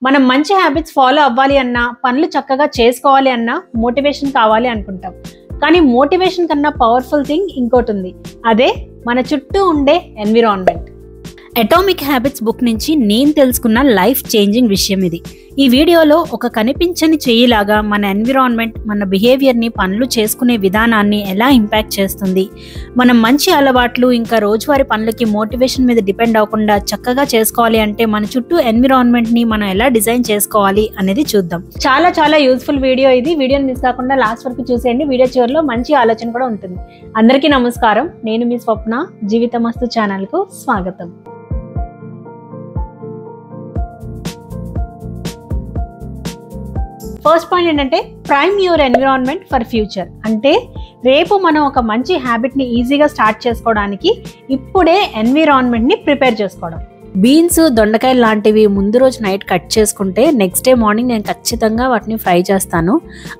మనం మంచి habits follow అవ్వాలి అన్నా, పనులు చక్కగా చేసుకోవాలి అన్నా మోటివేషన్ కావాలి అనుకుంటాం. కానీ మోటివేషన్ కన్నా పవర్ఫుల్ థింగ్ ఇంకోటి ఉంది. అదే మన చుట్టూ ఉండే ఎన్విరాన్మెంట్. అటామిక్ హ్యాబిట్స్ బుక్ నుంచి నేను తెలుసుకున్న లైఫ్ చేంజింగ్ విషయం ఇది. ఈ వీడియోలో ఒక కనిపించని చెయ్యిలాగా మన ఎన్విరాన్మెంట్ మన బిహేవియర్ని, పనులు చేసుకునే విధానాన్ని ఎలా ఇంపాక్ట్ చేస్తుంది, మనం మంచి అలవాట్లు ఇంకా రోజువారీ పనులకి మోటివేషన్ మీద డిపెండ్ అవ్వకుండా చక్కగా చేసుకోవాలి అంటే మన చుట్టూ ఎన్విరాన్మెంట్ని మనం ఎలా డిజైన్ చేసుకోవాలి అనేది చూద్దాం. చాలా చాలా యూస్ఫుల్ వీడియో ఇది. వీడియోని మిస్ కాకుండా లాస్ట్ వరకు చూసేయండి. వీడియో చివరిలో మంచి ఆలోచన కూడా ఉంటుంది. అందరికీ నమస్కారం. నేను మీ స్వప్న. జీవితమస్తు ఛానల్కు స్వాగతం. ఫస్ట్ పాయింట్ ఏంటంటే prime your environment for future. అంటే రేపు మనం ఒక మంచి హ్యాబిట్ని ఈజీగా స్టార్ట్ చేసుకోవడానికి ఇప్పుడే ఎన్విరాన్మెంట్ని ప్రిపేర్ చేసుకోవడం. బీన్స్, దొండకాయలు లాంటివి ముందు రోజు నైట్ కట్ చేసుకుంటే నెక్స్ట్ డే మార్నింగ్ నేను ఖచ్చితంగా వాటిని ఫ్రై చేస్తాను.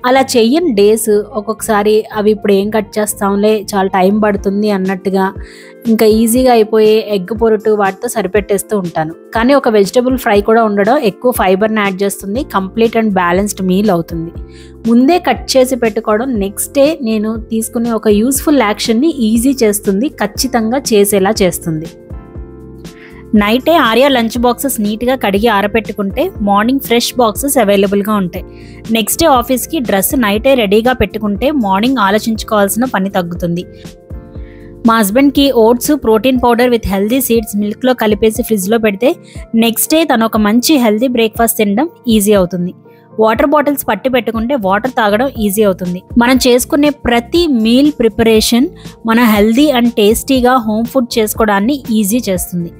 అలా చెయ్యని డేస్ ఒక్కొక్కసారి అవి ఇప్పుడు ఏం కట్ చేస్తాంలే, చాలా టైం పడుతుంది అన్నట్టుగా ఇంకా ఈజీగా అయిపోయే ఎగ్ పొరుటు వాటితో సరిపెట్టేస్తూ ఉంటాను. కానీ ఒక వెజిటబుల్ ఫ్రై కూడా ఉండడం ఎక్కువ ఫైబర్ని యాడ్ చేస్తుంది, కంప్లీట్ అండ్ బ్యాలెన్స్డ్ మీల్ అవుతుంది. ముందే కట్ చేసి పెట్టుకోవడం నెక్స్ట్ డే నేను తీసుకునే ఒక యూస్ఫుల్ యాక్షన్ని ఈజీ చేస్తుంది, ఖచ్చితంగా చేసేలా చేస్తుంది. నైటే ఆర్యా లంచ్ బాక్సెస్ నీట్గా కడిగి ఆరపెట్టుకుంటే మార్నింగ్ ఫ్రెష్ బాక్సెస్ అవైలబుల్గా ఉంటాయి. నెక్స్ట్ డే ఆఫీస్కి డ్రెస్ నైటే రెడీగా పెట్టుకుంటే మార్నింగ్ ఆలోచించుకోవాల్సిన పని తగ్గుతుంది. మా హస్బెండ్కి oats, protein powder with healthy seeds మిల్క్లో కలిపేసి ఫ్రిడ్జ్లో పెడితే నెక్స్ట్ డే తను ఒక మంచి హెల్దీ బ్రేక్ఫాస్ట్ తినడం ఈజీ అవుతుంది. వాటర్ బాటిల్స్ పట్టి పెట్టుకుంటే వాటర్ తాగడం ఈజీ అవుతుంది. మనం చేసుకునే ప్రతి మీల్ ప్రిపరేషన్ మన హెల్దీ అండ్ టేస్టీగా హోమ్ ఫుడ్ చేసుకోవడాన్ని ఈజీ చేస్తుంది.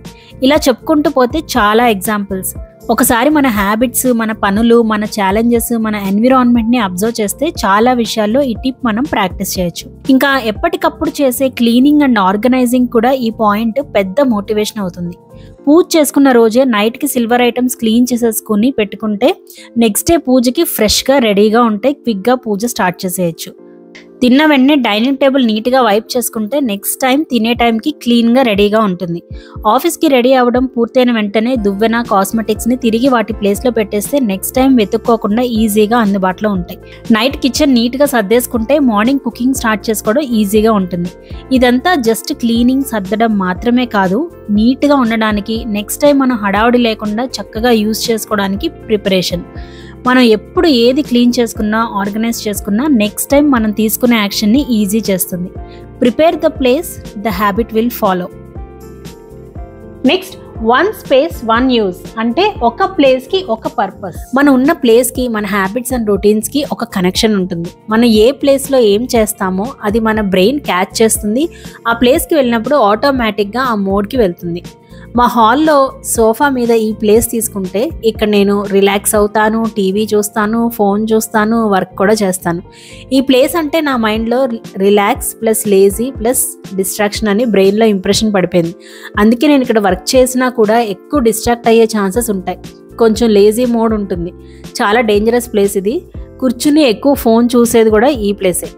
ఇలా చెప్పుకుంటూ పోతే చాలా ఎగ్జాంపుల్స్. ఒకసారి మన హ్యాబిట్స్, మన పనులు, మన ఛాలెంజెస్, మన ఎన్విరాన్మెంట్ని అబ్జర్వ్ చేస్తే చాలా విషయాల్లో ఈ టిప్ మనం ప్రాక్టీస్ చేయొచ్చు. ఇంకా ఎప్పటికప్పుడు చేసే క్లీనింగ్ అండ్ ఆర్గనైజింగ్ కూడా ఈ పాయింట్ పెద్ద మోటివేషన్ అవుతుంది. పూజ చేసుకున్న రోజే నైట్కి సిల్వర్ ఐటమ్స్ క్లీన్ చేసేసుకుని పెట్టుకుంటే నెక్స్ట్ డే పూజకి ఫ్రెష్గా రెడీగా ఉంటే క్విక్గా పూజ స్టార్ట్ చేసేయచ్చు. తిన్న వెంటనే డైనింగ్ టేబుల్ నీట్గా వైప్ చేసుకుంటే నెక్స్ట్ టైం తినే టైంకి క్లీన్గా రెడీగా ఉంటుంది. ఆఫీస్కి రెడీ అవ్వడం పూర్తయిన వెంటనే దువ్వెన, కాస్మెటిక్స్ని తిరిగి వాటి ప్లేస్లో పెట్టేస్తే నెక్స్ట్ టైం వెతుక్కోకుండా ఈజీగా అందుబాటులో ఉంటాయి. నైట్ కిచెన్ నీట్గా సర్దేసుకుంటే మార్నింగ్ కుకింగ్ స్టార్ట్ చేసుకోవడం ఈజీగా ఉంటుంది. ఇదంతా జస్ట్ క్లీనింగ్, సర్దడం మాత్రమే కాదు, నీట్గా ఉండడానికి, నెక్స్ట్ టైం మనం హడావుడి లేకుండా చక్కగా యూజ్ చేసుకోవడానికి ప్రిపరేషన్. మనం ఎప్పుడు ఏది క్లీన్ చేసుకున్నా, ఆర్గనైజ్ చేసుకున్నా నెక్స్ట్ టైం మనం తీసుకునే యాక్షన్ని ఈజీ చేస్తుంది. Prepare the place, the habit will follow. Next, one space one use. అంటే ఒక ప్లేస్కి ఒక పర్పస్. మనం ఉన్న ప్లేస్కి, మన హ్యాబిట్స్ అండ్ రొటీన్స్కి ఒక కనెక్షన్ ఉంటుంది. మనం ఏ ప్లేస్లో ఏం చేస్తామో అది మన బ్రెయిన్ క్యాచ్ చేస్తుంది. ఆ ప్లేస్కి వెళ్ళినప్పుడు ఆటోమేటిక్గా ఆ మోడ్కి వెళ్తుంది. మా హాల్లో సోఫా మీద ఈ ప్లేస్ తీసుకుంటే ఇక్కడ నేను రిలాక్స్ అవుతాను, టీవీ చూస్తాను, ఫోన్ చూస్తాను, వర్క్ కూడా చేస్తాను. ఈ ప్లేస్ అంటే నా మైండ్లో relax plus lazy plus distraction అని బ్రెయిన్లో ఇంప్రెషన్ పడిపోయింది. అందుకే నేను ఇక్కడ వర్క్ చేసినా కూడా ఎక్కువ డిస్ట్రాక్ట్ అయ్యే ఛాన్సెస్ ఉంటాయి. కొంచెం లేజీ మోడ్ ఉంటుంది. చాలా డేంజరస్ ప్లేస్ ఇది. కూర్చుని ఎక్కువ ఫోన్ చూసేది కూడా ఈ ప్లేసే.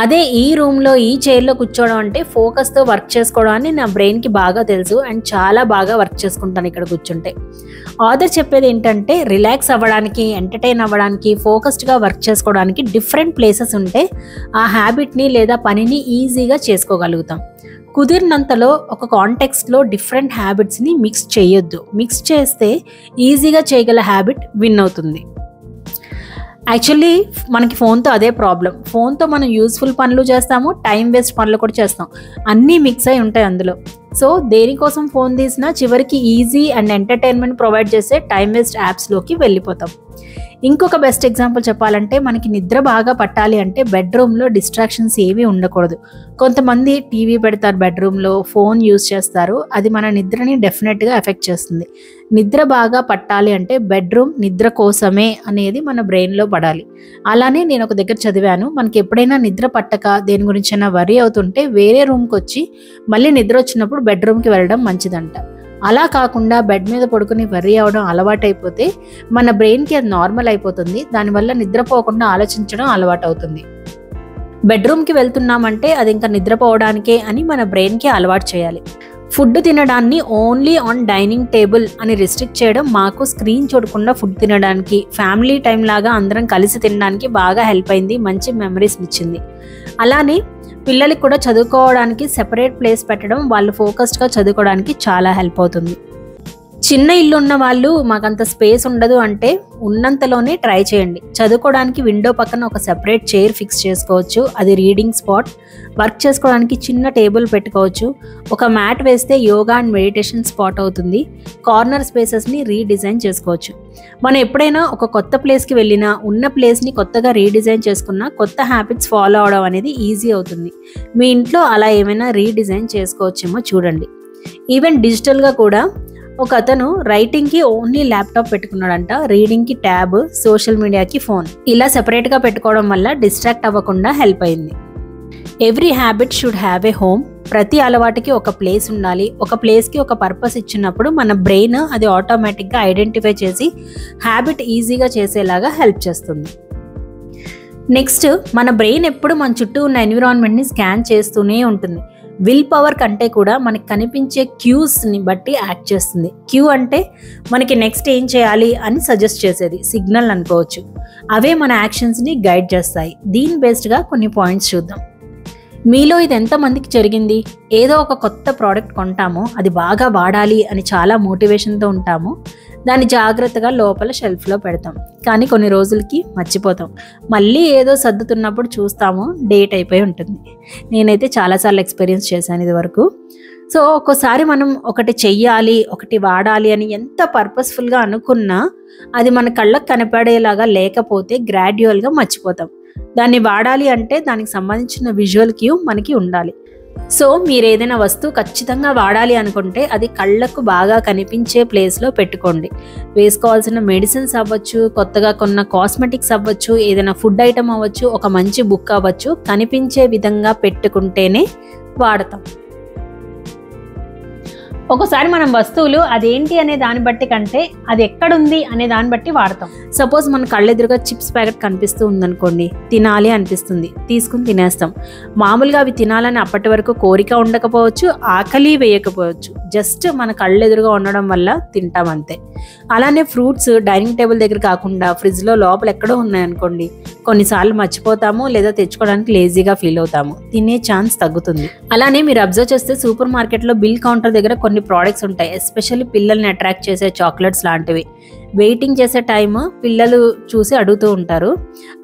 అదే ఈ రూమ్లో, ఈ చైర్లో కూర్చోవడం అంటే ఫోకస్తో వర్క్ చేసుకోవడం అని నా బ్రెయిన్కి బాగా తెలుసు అండ్ చాలా బాగా వర్క్ చేసుకుంటాను ఇక్కడ కూర్చుంటే. ఆథర్ చెప్పేది ఏంటంటే రిలాక్స్ అవ్వడానికి, ఎంటర్టైన్ అవ్వడానికి, ఫోకస్డ్గా వర్క్ చేసుకోవడానికి డిఫరెంట్ ప్లేసెస్ ఉంటే ఆ హ్యాబిట్ని లేదా పనిని ఈజీగా చేసుకోగలుగుతాం. కుదిరినంతలో ఒక కాంటెక్స్ట్లో డిఫరెంట్ హ్యాబిట్స్ని మిక్స్ చేయొద్దు. మిక్స్ చేస్తే ఈజీగా చేయగల హ్యాబిట్ విన్ అవుతుంది. యాక్చువల్లీ మనకి ఫోన్తో అదే ప్రాబ్లం. ఫోన్తో మనం యూస్ఫుల్ పనులు చేస్తాము, టైం వేస్ట్ పనులు కూడా చేస్తాం. అన్నీ మిక్స్ అయి ఉంటాయి అందులో. సో దేనికోసం ఫోన్ తీసినా చివరికి ఈజీ అండ్ ఎంటర్టైన్మెంట్ ప్రొవైడ్ చేసే టైం వేస్ట్ యాప్స్లోకి వెళ్ళిపోతాం. ఇంకొక బెస్ట్ ఎగ్జాంపుల్ చెప్పాలంటే మనకి నిద్ర బాగా పట్టాలి అంటే బెడ్రూమ్లో డిస్ట్రాక్షన్స్ ఏమీ ఉండకూడదు. కొంతమంది టీవీ పెడతారు, బెడ్రూమ్లో ఫోన్ యూజ్ చేస్తారు. అది మన నిద్రని డెఫినెట్గా ఎఫెక్ట్ చేస్తుంది. నిద్ర బాగా పట్టాలి అంటే బెడ్రూమ్ నిద్ర కోసమే అనేది మన బ్రెయిన్లో పడాలి. అలానే నేను ఒక దగ్గర చదివాను, మనకి ఎప్పుడైనా నిద్ర పట్టక దేని గురించైనా వరీ అవుతుంటే వేరే రూమ్కి వచ్చి మళ్ళీ నిద్ర వచ్చినప్పుడు బెడ్రూమ్కి వెళ్ళడం మంచిదంట. అలా కాకుండా బెడ్ మీద పడుకుని వర్రీ అవడం అలవాటైపోతే మన బ్రెయిన్కి అది నార్మల్ అయిపోతుంది. దానివల్ల నిద్రపోకుండా ఆలోచించడం అలవాటు అవుతుంది. బెడ్రూమ్కి వెళ్తున్నామంటే అది ఇంకా నిద్రపోవడానికే అని మన బ్రెయిన్కి అలవాటు చేయాలి. ఫుడ్ తినడాన్ని ఓన్లీ ఆన్ డైనింగ్ టేబుల్ అని రిస్ట్రిక్ట్ చేయడం మాకు స్క్రీన్ చూడకుండా ఫుడ్ తినడానికి, ఫ్యామిలీ టైం లాగా అందరం కలిసి తినడానికి బాగా హెల్ప్ అయింది, మంచి మెమరీస్ ఇచ్చింది. అలానే పిల్లలకి కూడా చదువుకోవడానికి సెపరేట్ ప్లేస్ పెట్టడం వాళ్ళు ఫోకస్డ్గా చదువుకోవడానికి చాలా హెల్ప్ అవుతుంది. చిన్న ఇల్లు ఉన్న వాళ్ళు మాకంత స్పేస్ ఉండదు అంటే ఉన్నంతలోనే ట్రై చేయండి. చదువుకోవడానికి విండో పక్కన ఒక సెపరేట్ చైర్ ఫిక్స్ చేసుకోవచ్చు, అది రీడింగ్ స్పాట్. వర్క్ చేసుకోవడానికి చిన్న టేబుల్ పెట్టుకోవచ్చు. ఒక మ్యాట్ వేస్తే యోగా అండ్ మెడిటేషన్ స్పాట్ అవుతుంది. కార్నర్ స్పేసెస్ని రీడిజైన్ చేసుకోవచ్చు. మనం ఎప్పుడైనా ఒక కొత్త ప్లేస్కి వెళ్ళినా ఉన్న ప్లేస్ని కొత్తగా రీడిజైన్ చేసుకున్నా కొత్త హ్యాబిట్స్ ఫాలో అవడం అనేది ఈజీ అవుతుంది. మీ ఇంట్లో అలా ఏమైనా రీడిజైన్ చేసుకోవచ్చేమో చూడండి. ఈవెన్ డిజిటల్గా కూడా ఒక అతను రైటింగ్కి ఓన్లీ ల్యాప్టాప్ పెట్టుకున్నాడంట, రీడింగ్కి ట్యాబ్, సోషల్ మీడియాకి ఫోన్. ఇలా సెపరేట్గా పెట్టుకోవడం వల్ల డిస్ట్రాక్ట్ అవ్వకుండా హెల్ప్ అయింది. Every habit should have a home. ప్రతి అలవాటుకి ఒక ప్లేస్ ఉండాలి. ఒక ప్లేస్కి ఒక పర్పస్ ఇచ్చినప్పుడు మన బ్రెయిన్ అది ఆటోమేటిక్గా ఐడెంటిఫై చేసి హ్యాబిట్ ఈజీగా చేసేలాగా హెల్ప్ చేస్తుంది. నెక్స్ట్, మన బ్రెయిన్ ఎప్పుడు మన చుట్టూ ఉన్న ఎన్విరాన్మెంట్ని స్కాన్ చేస్తూనే ఉంటుంది. విల్ పవర్ కంటే కూడా మనకి కనిపించే క్యూస్ని బట్టి యాక్ట్ చేస్తుంది. క్యూ అంటే మనకి నెక్స్ట్ ఏం చేయాలి అని సజెస్ట్ చేసేది, సిగ్నల్ అనుకోవచ్చు. అవే మన యాక్షన్స్ని గైడ్ చేస్తాయి. దీని బేస్డ్గా కొన్ని పాయింట్స్ చూద్దాం. మీలో ఇది ఎంతమందికి జరిగింది? ఏదో ఒక కొత్త ప్రోడక్ట్ కొంటాము, అది బాగా వాడాలి అని చాలా మోటివేషన్తో ఉంటాము. దాన్ని జాగ్రత్తగా లోపల షెల్ఫ్లో పెడతాం, కానీ కొన్ని రోజులకి మర్చిపోతాం. మళ్ళీ ఏదో సర్దుతున్నప్పుడు చూస్తాము, డేట్ అయిపోయి ఉంటుంది. నేనైతే చాలాసార్లు ఎక్స్పీరియన్స్ చేశాను ఇది వరకు. సో ఒక్కోసారి మనం ఒకటి చెయ్యాలి, ఒకటి వాడాలి అని ఎంత పర్పస్ఫుల్గా అనుకున్నా అది మన కళ్ళకు కనపడేలాగా లేకపోతే గ్రాడ్యువల్గా మర్చిపోతాం. దాన్ని వాడాలి అంటే దానికి సంబంధించిన విజువల్ క్యూ మనకి ఉండాలి. సో మీరు ఏదైనా వస్తువు ఖచ్చితంగా వాడాలి అనుకుంటే అది కళ్ళకు బాగా కనిపించే ప్లేస్లో పెట్టుకోండి. వేసుకోవాల్సిన మెడిసిన్స్ అవ్వచ్చు, కొత్తగా కొన్న కాస్మెటిక్స్ అవ్వచ్చు, ఏదైనా ఫుడ్ ఐటమ్ అవ్వచ్చు, ఒక మంచి బుక్ అవ్వచ్చు, కనిపించే విధంగా పెట్టుకుంటేనే వాడతాం. ఒకసారి మనం వస్తువులు అదేంటి అనే దాన్ని బట్టి కంటే అది ఎక్కడుంది అనే దాన్ని బట్టి వాడతాం. సపోజ్ మన కళ్ళెదురుగా చిప్స్ ప్యాకెట్ కనిపిస్తూ ఉందనుకోండి, తినాలి అనిపిస్తుంది, తీసుకుని తినేస్తాం. మామూలుగా అవి తినాలని అప్పటి వరకు కోరిక ఉండకపోవచ్చు, ఆకలి వేయకపోవచ్చు, జస్ట్ మన కళ్ళెదురుగా ఉండడం వల్ల తింటాం అంతే. అలానే ఫ్రూట్స్ డైనింగ్ టేబుల్ దగ్గర కాకుండా ఫ్రిడ్జ్లో లోపల ఎక్కడో ఉన్నాయనుకోండి, కొన్నిసార్లు మర్చిపోతాము లేదా తెచ్చుకోవడానికి లేజీగా ఫీల్ అవుతాము, తినే ఛాన్స్ తగ్గుతుంది. అలానే మీరు అబ్జర్వ్ చేస్తే సూపర్ మార్కెట్లో బిల్ కౌంటర్ దగ్గర కొన్ని ప్రోడక్ట్స్ ఉంటాయి, ఎస్పెషల్లీ పిల్లల్ని అట్రాక్ట్ చేసే చాక్లెట్స్ లాంటివి. వెయిటింగ్ చేసే టైం పిల్లలు చూసి అడుగుతూ ఉంటారు.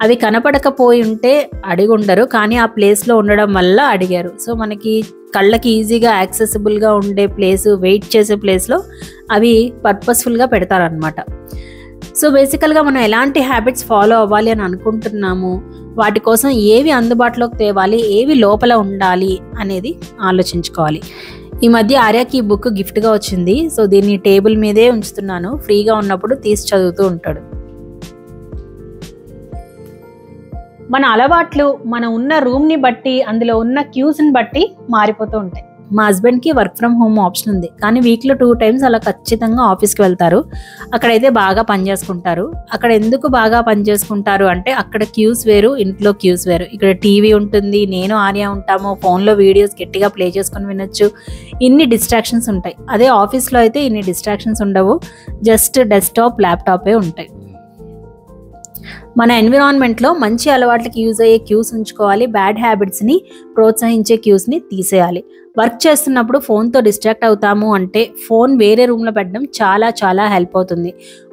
అవి కనపడకపోయి ఉంటే అడిగి ఉండరు, కానీ ఆ ప్లేస్లో ఉండడం వల్ల అడిగారు. సో మనకి కళ్ళకి ఈజీగా యాక్సెసిబుల్గా ఉండే ప్లేసు, వెయిట్ చేసే ప్లేస్లో అవి పర్పస్ఫుల్గా పెడతారనమాట. సో బేసికల్గా మనం ఎలాంటి హ్యాబిట్స్ ఫాలో అవ్వాలి అని అనుకుంటున్నాము, వాటి కోసం ఏవి అందుబాటులోకి తేవాలి, ఏవి లోపల ఉండాలి అనేది ఆలోచించుకోవాలి. ఈ మధ్య ఆర్యాకి ఈ బుక్ గిఫ్ట్గా వచ్చింది. సో దీన్ని టేబుల్ మీదే ఉంచుతున్నాను, ఫ్రీగా ఉన్నప్పుడు తీసి చదువుతూ ఉంటాడు. మన అలవాట్లు మన ఉన్న రూమ్ని బట్టి, అందులో ఉన్న క్యూస్ని బట్టి మారిపోతూ ఉంటాయి. మా హస్బెండ్కి వర్క్ ఫ్రమ్ హోమ్ ఆప్షన్ ఉంది, కానీ వీక్లో 2 times అలా ఖచ్చితంగా ఆఫీస్కి వెళ్తారు. అక్కడైతే బాగా పని చేసుకుంటారు. అక్కడ ఎందుకు బాగా పని చేసుకుంటారు అంటే అక్కడ క్యూస్ వేరు, ఇంట్లో క్యూస్ వేరు. ఇక్కడ టీవీ ఉంటుంది, నేను ఆర్య ఉంటాము, ఫోన్లో వీడియోస్ గట్టిగా ప్లే చేసుకొని వినొచ్చు, ఇన్ని డిస్ట్రాక్షన్స్ ఉంటాయి. అదే ఆఫీస్లో అయితే ఇన్ని డిస్ట్రాక్షన్స్ ఉండవు, జస్ట్ డెస్క్టాప్, ల్యాప్టాపే ఉంటాయి. మన ఎన్విరాన్మెంట్లో మంచి అలవాట్లకి యూజ్ అయ్యే క్యూస్ ఉంచుకోవాలి, బ్యాడ్ హ్యాబిట్స్ని ప్రోత్సహించే క్యూస్ని తీసేయాలి. వర్క్ చేస్తున్నప్పుడు ఫోన్తో డిస్ట్రాక్ట్ అవుతాము అంటే ఫోన్ వేరే రూమ్లో పెట్టడం చాలా చాలా హెల్ప్ అవుతుంది.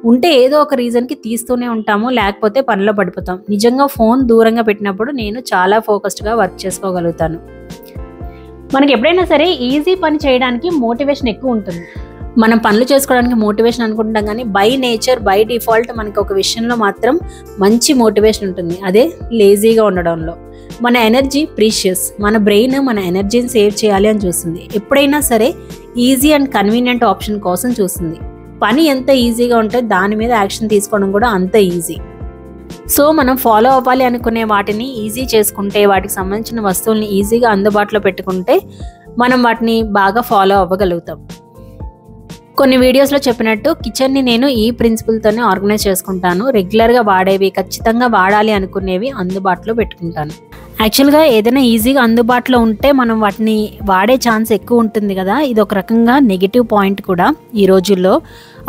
ఉంటే ఏదో ఒక రీజన్కి తీస్తూనే ఉంటాము, లేకపోతే పనిలో పడిపోతాం. నిజంగా ఫోన్ దూరంగా పెట్టినప్పుడు నేను చాలా ఫోకస్డ్గా వర్క్ చేసుకోగలుగుతాను. మనకి ఎప్పుడైనా సరే ఈజీ పని చేయడానికి మోటివేషన్ ఎక్కువ ఉంటుంది. మనం పనులు చేసుకోవడానికి మోటివేషన్ అనుకుంటాం, కానీ బై నేచర్, బై డిఫాల్ట్ మనకి ఒక విషయంలో మాత్రం మంచి మోటివేషన్ ఉంటుంది, అదే లేజీగా ఉండడంలో. మన ఎనర్జీ ప్రీషియస్. మన బ్రెయిన్ మన ఎనర్జీని సేవ్ చేయాలి అని చూస్తుంది. ఎప్పుడైనా సరే ఈజీ అండ్ కన్వీనియంట్ ఆప్షన్ కోసం చూస్తుంది. పని ఎంత ఈజీగా ఉంటే దాని మీద యాక్షన్ తీసుకోవడం కూడా అంత ఈజీ. సో మనం ఫాలో అవ్వాలి అనుకునే వాటిని ఈజీ చేసుకుంటే, వాటికి సంబంధించిన వస్తువుల్ని ఈజీగా అందుబాటులో పెట్టుకుంటే మనం వాటిని బాగా ఫాలో అవ్వగలుగుతాం. కొన్ని వీడియోస్లో చెప్పినట్టు కిచెన్ని నేను ఈ ప్రిన్సిపల్తోనే ఆర్గనైజ్ చేసుకుంటాను. రెగ్యులర్గా వాడేవి, ఖచ్చితంగా వాడాలి అనుకునేవి అందుబాటులో పెట్టుకుంటాను. యాక్చువల్గా ఏదైనా ఈజీగా అందుబాటులో ఉంటే మనం వాటిని వాడే ఛాన్స్ ఎక్కువ ఉంటుంది కదా. ఇది ఒక రకంగా నెగిటివ్ పాయింట్ కూడా. ఈ రోజుల్లో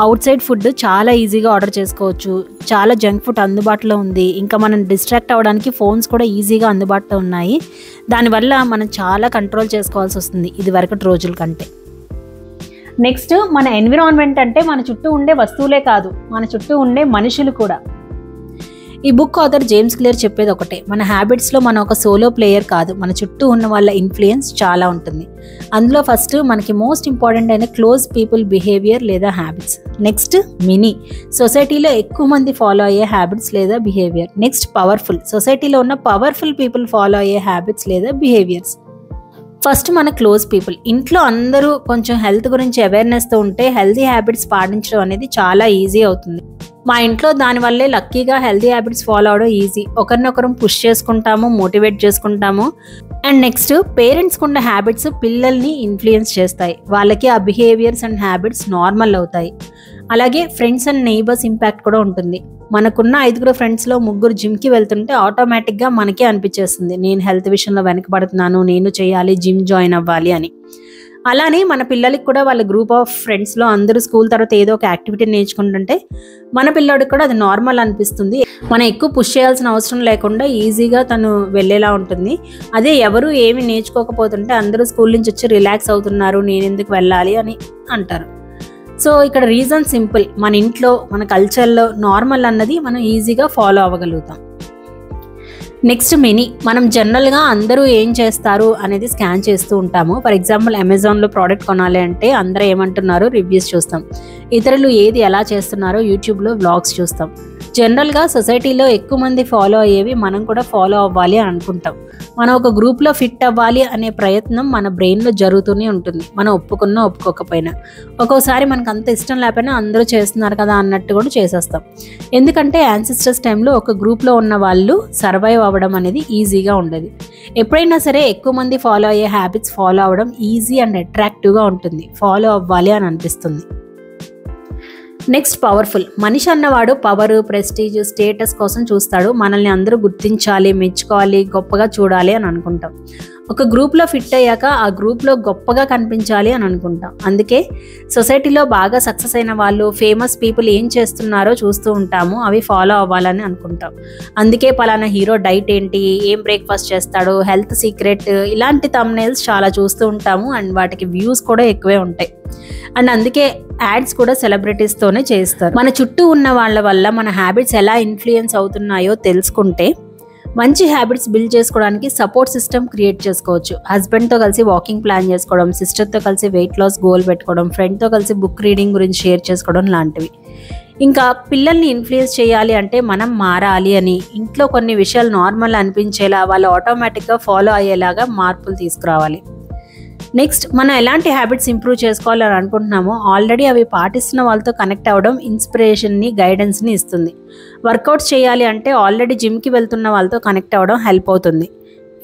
అవుట్ సైడ్ ఫుడ్ చాలా ఈజీగా ఆర్డర్ చేసుకోవచ్చు, చాలా జంక్ ఫుడ్ అందుబాటులో ఉంది, ఇంకా మనం డిస్ట్రాక్ట్ అవ్వడానికి ఫోన్స్ కూడా ఈజీగా అందుబాటులో ఉన్నాయి. దానివల్ల మనం చాలా కంట్రోల్ చేసుకోవాల్సి వస్తుంది ఇది వరకటి రోజుల కంటే. నెక్స్ట్, మన ఎన్విరాన్మెంట్ అంటే మన చుట్టూ ఉండే వస్తువులే కాదు, మన చుట్టూ ఉండే మనుషులు కూడా. ఈ బుక్ ఆథర్ జేమ్స్ క్లియర్ చెప్పేది ఒకటే, మన హ్యాబిట్స్లో మనం ఒక సోలో ప్లేయర్ కాదు, మన చుట్టూ ఉన్న వాళ్ళ ఇన్ఫ్లుయెన్స్ చాలా ఉంటుంది. అందులో ఫస్ట్ మనకి మోస్ట్ ఇంపార్టెంట్ అయిన క్లోజ్ పీపుల్ బిహేవియర్ లేదా హ్యాబిట్స్. నెక్స్ట్ మినీ, సొసైటీలో ఎక్కువ మంది ఫాలో అయ్యే హ్యాబిట్స్ లేదా బిహేవియర్. నెక్స్ట్ పవర్ఫుల్, సొసైటీలో ఉన్న పవర్ఫుల్ పీపుల్ ఫాలో అయ్యే హ్యాబిట్స్ లేదా బిహేవియర్స్. ఫస్ట్ మన క్లోజ్ పీపుల్. ఇంట్లో అందరూ కొంచెం హెల్త్ గురించి అవేర్నెస్తో ఉంటే హెల్తీ హ్యాబిట్స్ పాటించడం అనేది చాలా ఈజీ అవుతుంది. మా ఇంట్లో దానివల్లే లక్కీగా హెల్తీ హ్యాబిట్స్ ఫాలో అవడం ఈజీ. ఒకరినొకరం పుష్ చేసుకుంటాము, మోటివేట్ చేసుకుంటాము. అండ్ నెక్స్ట్, పేరెంట్స్కి ఉన్న హ్యాబిట్స్ పిల్లల్ని ఇన్ఫ్లుయెన్స్ చేస్తాయి, వాళ్ళకి ఆ బిహేవియర్స్ అండ్ హ్యాబిట్స్ నార్మల్ అవుతాయి. అలాగే ఫ్రెండ్స్ అండ్ నైబర్స్ ఇంపాక్ట్ కూడా ఉంటుంది. మనకున్న 5 ఫ్రెండ్స్లో 3 జిమ్కి వెళ్తుంటే ఆటోమేటిక్గా మనకే అనిపించేస్తుంది, నేను హెల్త్ విషయంలో వెనకబడుతున్నాను, నేను చేయాలి, జిమ్ జాయిన్ అవ్వాలి అని. అలానే మన పిల్లలకి కూడా వాళ్ళ గ్రూప్ ఆఫ్ ఫ్రెండ్స్లో అందరూ స్కూల్ తర్వాత ఏదో ఒక యాక్టివిటీ నేర్చుకుంటుంటే మన పిల్లోడికి కూడా అది నార్మల్ అనిపిస్తుంది. మనం ఎక్కువ పుష్ చేయాల్సిన అవసరం లేకుండా ఈజీగా తను వెళ్ళేలా ఉంటుంది. అదే ఎవరు ఏమి నేర్చుకోకపోతుంటే అందరూ స్కూల్ నుంచి వచ్చి రిలాక్స్ అవుతున్నారు, నేను ఎందుకు వెళ్ళాలి అని అంటారు. సో ఇక్కడ రీజన్ సింపుల్, మన ఇంట్లో మన కల్చర్లో నార్మల్ అన్నది మనం ఈజీగా ఫాలో అవ్వగలుగుతాం. నెక్స్ట్ మినీ, మనం జనరల్గా అందరూ ఏం చేస్తారు అనేది స్కాన్ చేస్తూ ఉంటాము. ఫర్ ఎగ్జాంపుల్ అమెజాన్లో ప్రోడక్ట్ కొనాలి అంటే అందరూ ఏమంటున్నారో రివ్యూస్ చూస్తాం, ఇతరులు ఏది ఎలా చేస్తున్నారో యూట్యూబ్లో వ్లాగ్స్ చూస్తాం. జనరల్గా సొసైటీలో ఎక్కువ మంది ఫాలో అయ్యేవి మనం కూడా ఫాలో అవ్వాలి అని అనుకుంటాం. మనం ఒక గ్రూప్లో ఫిట్ అవ్వాలి అనే ప్రయత్నం మన బ్రెయిన్లో జరుగుతూనే ఉంటుంది, మనం ఒప్పుకున్నా ఒప్పుకోకపోయినా. ఒక్కోసారి మనకు అంత ఇష్టం లేకపోయినా అందరూ చేస్తున్నారు కదా అన్నట్టు కూడా చేసేస్తాం. ఎందుకంటే యాన్సిస్టర్స్ టైంలో ఒక గ్రూప్లో ఉన్న వాళ్ళు సర్వైవ్ అవ్వడం అనేది ఈజీగా ఉండదు. ఎప్పుడైనా సరే ఎక్కువ మంది ఫాలో అయ్యే హ్యాబిట్స్ ఫాలో అవ్వడం ఈజీ అండ్ అట్రాక్టివ్గా ఉంటుంది, ఫాలో అవ్వాలి అని అనిపిస్తుంది. నెక్స్ట్ పవర్ఫుల్, మనిషి అన్నవాడు పవర్, ప్రెస్టీజ్, స్టేటస్ కోసం చూస్తాడు. మనల్ని అందరూ గుర్తించాలి, మెచ్చుకోవాలి, గొప్పగా చూడాలి అని అనుకుంటాం. ఒక గ్రూప్లో ఫిట్ అయ్యాక ఆ గ్రూప్లో గొప్పగా కనిపించాలి అని అనుకుంటాం. అందుకే సొసైటీలో బాగా సక్సెస్ అయిన వాళ్ళు, ఫేమస్ పీపుల్ ఏం చేస్తున్నారో చూస్తూ ఉంటాము, అవి ఫాలో అవ్వాలని అనుకుంటాం. అందుకే పలానా హీరో డైట్ ఏంటి, ఏం బ్రేక్ఫాస్ట్ చేస్తాడు, హెల్త్ సీక్రెట్, ఇలాంటి థంబ్నెయిల్స్ చాలా చూస్తూ ఉంటాము. అండ్ వాటికి వ్యూస్ కూడా ఎక్కువే ఉంటాయి. అండ్ అందుకే యాడ్స్ కూడా సెలబ్రిటీస్తోనే చేస్తారు. మన చుట్టూ ఉన్న వాళ్ళ వల్ల మన హ్యాబిట్స్ ఎలా ఇన్ఫ్లుయెన్స్ అవుతున్నాయో తెలుసుకుంటే మంచి హ్యాబిట్స్ బిల్డ్ చేసుకోవడానికి సపోర్ట్ సిస్టమ్ క్రియేట్ చేసుకోవచ్చు. హస్బెండ్తో కలిసి వాకింగ్ ప్లాన్ చేసుకోవడం, సిస్టర్తో కలిసి వెయిట్ లాస్ గోల్ పెట్టుకోవడం, ఫ్రెండ్తో కలిసి బుక్ రీడింగ్ గురించి షేర్ చేసుకోవడం లాంటివి. ఇంకా పిల్లల్ని ఇన్ఫ్లుయెన్స్ చేయాలి అంటే మనం మారాలి అని ఇంట్లో కొన్ని విషయాలు నార్మల్ అనిపించేలా వాళ్ళు ఆటోమేటిక్గా ఫాలో అయ్యేలాగా మార్పులు తీసుకురావాలి. నెక్స్ట్, మనం ఎలాంటి హ్యాబిట్స్ ఇంప్రూవ్ చేసుకోవాలని అనుకుంటున్నామో ఆల్రెడీ అవి పాటిస్తున్న వాళ్ళతో కనెక్ట్ అవ్వడం ఇన్స్పిరేషన్ని, గైడెన్స్ని ఇస్తుంది. వర్కౌట్స్ చేయాలి అంటే ఆల్రెడీ జిమ్కి వెళ్తున్న వాళ్ళతో కనెక్ట్ అవ్వడం హెల్ప్ అవుతుంది.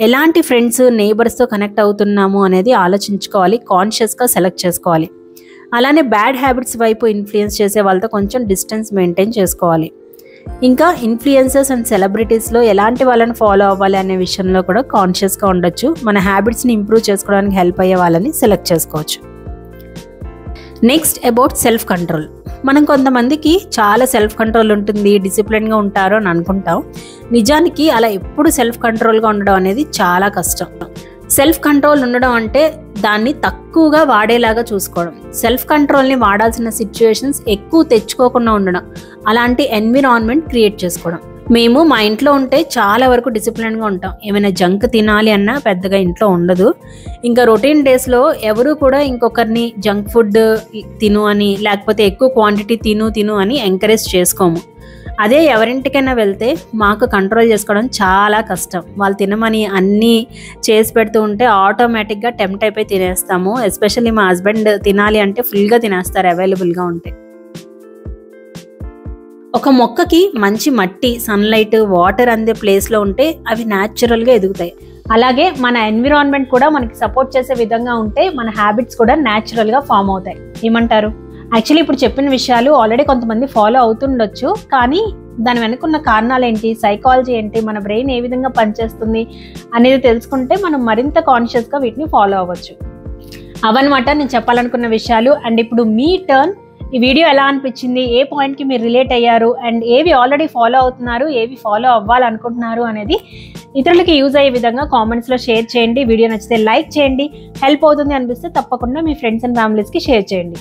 ఎలాంటి ఫ్రెండ్స్, నేబర్స్తో కనెక్ట్ అవుతున్నాము అనేది ఆలోచించుకోవాలి, కాన్షియస్గా సెలెక్ట్ చేసుకోవాలి. అలానే బ్యాడ్ హ్యాబిట్స్ వైపు ఇన్ఫ్లుయెన్స్ చేసే వాళ్ళతో కొంచెం డిస్టెన్స్ మెయింటైన్ చేసుకోవాలి. ఇంకా ఇన్ఫ్లుయెన్సర్స్ అండ్ సెలబ్రిటీస్లో ఎలాంటి వాళ్ళని ఫాలో అవ్వాలి అనే విషయంలో కూడా కాన్షియస్గా ఉండొచ్చు. మన హ్యాబిట్స్ని ఇంప్రూవ్ చేసుకోవడానికి హెల్ప్ అయ్యే వాళ్ళని సెలెక్ట్ చేసుకోవచ్చు. Next, about self control. మనం కొంతమందికి చాలా సెల్ఫ్ కంట్రోల్ ఉంటుంది, డిసిప్లిన్గా ఉంటారు అని అనుకుంటాం. నిజానికి అలా ఎప్పుడు సెల్ఫ్ కంట్రోల్గా ఉండడం అనేది చాలా కష్టం. సెల్ఫ్ కంట్రోల్ ఉండడం అంటే దాన్ని తక్కువగా వాడేలాగా చూసుకోవడం, సెల్ఫ్ కంట్రోల్ని వాడాల్సిన సిచ్యువేషన్స్ ఎక్కువ తెచ్చుకోకుండా ఉండడం, అలాంటి ఎన్విరాన్మెంట్ క్రియేట్ చేసుకోవడం. మేము మా ఇంట్లో ఉంటే చాలా వరకు డిసిప్లిన్గా ఉంటాం. ఏమైనా జంక్ తినాలి అన్నా పెద్దగా ఇంట్లో ఉండదు. ఇంకా రొటీన్ డేస్లో ఎవరు కూడా ఇంకొకరిని జంక్ ఫుడ్ తిను అని, లేకపోతే ఎక్కువ క్వాంటిటీ తిను అని ఎంకరేజ్ చేసుకోము. అదే ఎవరింటికైనా వెళ్తే మాకు కంట్రోల్ చేసుకోవడం చాలా కష్టం. వాళ్ళు తినమని అన్నీ చేసి పెడుతూ ఉంటే ఆటోమేటిక్గా టెంప్ట్ అయిపోయి తినేస్తాము. ఎస్పెషల్లీ మా హస్బెండ్ తినాలి అంటే ఫుల్గా తినేస్తారు అవైలబుల్గా ఉంటే. ఒక మొక్కకి మంచి మట్టి, సన్లైట్, వాటర్ అందే ప్లేస్లో ఉంటే అవి న్యాచురల్గా ఎదుగుతాయి. అలాగే మన ఎన్విరాన్మెంట్ కూడా మనకి సపోర్ట్ చేసే విధంగా ఉంటే మన హ్యాబిట్స్ కూడా న్యాచురల్గా ఫామ్ అవుతాయి. ఏమంటారు? యాక్చువల్లీ ఇప్పుడు చెప్పిన విషయాలు ఆల్రెడీ కొంతమంది ఫాలో అవుతుండొచ్చు, కానీ దాని వెనుకున్న కారణాలు ఏంటి, సైకాలజీ ఏంటి, మన బ్రెయిన్ ఏ విధంగా పనిచేస్తుంది అనేది తెలుసుకుంటే మనం మరింత కాన్షియస్గా వీటిని ఫాలో అవ్వచ్చు. అవన్నమాట నేను చెప్పాలనుకున్న విషయాలు. అండ్ ఇప్పుడు మీ టర్న్. ఈ వీడియో ఎలా అనిపించింది, ఏ పాయింట్కి మీరు రిలేట్ అయ్యారు, అండ్ ఏవి ఆల్రెడీ ఫాలో అవుతున్నారు, ఏవి ఫాలో అవ్వాలనుకుంటున్నారు అనేది ఇతరులకి యూజ్ అయ్యే విధంగా కామెంట్స్లో షేర్ చేయండి. వీడియో నచ్చితే లైక్ చేయండి. హెల్ప్ అవుతుంది అనిపిస్తే తప్పకుండా మీ ఫ్రెండ్స్ అండ్ ఫ్యామిలీస్కి షేర్ చేయండి.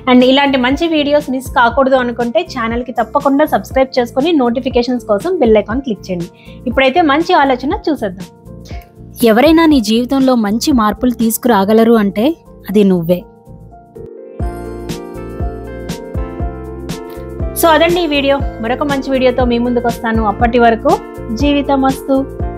అండ్ ఇలాంటి మంచి వీడియోస్ మిస్ కాకూడదు అనుకుంటే ఛానల్కి తప్పకుండా సబ్స్క్రైబ్ చేసుకొని నోటిఫికేషన్స్ కోసం బెల్ ఐకాన్ క్లిక్ చేయండి. ఇప్పుడైతే మంచి ఆలోచన చూసేద్దాం. ఎవరైనా నీ జీవితంలో మంచి మార్పులు తీసుకురాగలరు అంటే అది నువ్వే. సో అదండి ఈ వీడియో. మరొక మంచి వీడియోతో మీ ముందుకు వస్తాను. అప్పటి వరకు జీవితమస్తు.